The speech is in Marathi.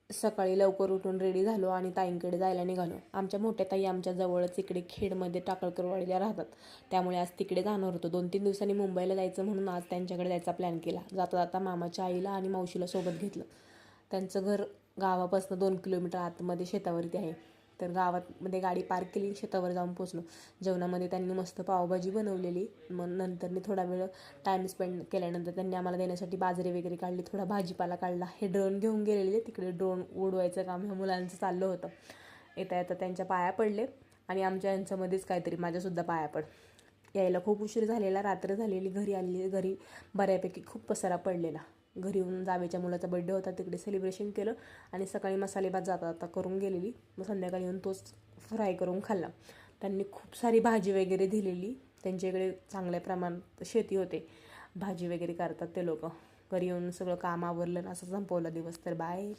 सकाळी लवकर उठून रेडी झालो आणि ताईंकडे जायला निघालो. आमच्या मोठ्या ताई आमच्या जवळच इकडे खेडमध्ये टाकळकरवाडीला राहतात, त्यामुळे आज तिकडे जाणार होतो. 2-3 दिवसांनी मुंबईला जायचं म्हणून आज त्यांच्याकडे जायचा प्लॅन केला. जाता जाता मामाच्या आईला आणि मावशीला सोबत घेतलं. त्यांचं घर गावापासून 2 किलोमीटर आतमध्ये शेतावरती आहे. तर गावामध्ये गाडी पार्क केली, शेतावर जाऊन पोचलो. जेवणामध्ये त्यांनी मस्त पावभाजी बनवलेली. मग नंतरनी थोडा वेळ टाईम स्पेंड केल्यानंतर त्यांनी आम्हाला देण्यासाठी बाजरी वगैरे काढली, थोडा भाजीपाला काढला. हे ड्रोन घेऊन गेलेले, तिकडे ड्रोन उडवायचं काम ह्या मुलांचं चाललं होतं. येता येता त्यांच्या पाया पडले आणि आमच्या यांच्यामध्येच काहीतरी माझ्यासुद्धा पाया पड. यायला खूप उशीर झालेला, रात्र झालेली. घरी आलेली, घरी बऱ्यापैकी खूप पसारा पडलेला. घरी येऊन जावेच्या मुलाचा बड्डे होता, तिकडे सेलिब्रेशन केलं आणि सकाळी मसाले भात जाता जाता करून गेलेली. मग संध्याकाळी येऊन तोच फ्राय करून खाल्ला. त्यांनी खूप सारी भाजी वगैरे दिलेली. त्यांच्याकडे चांगल्या प्रमाणात शेती होते, भाजी वगैरे करतात ते लोक. घरी येऊन सगळं काम आवरलं, असं संपवला दिवस. तर बाय.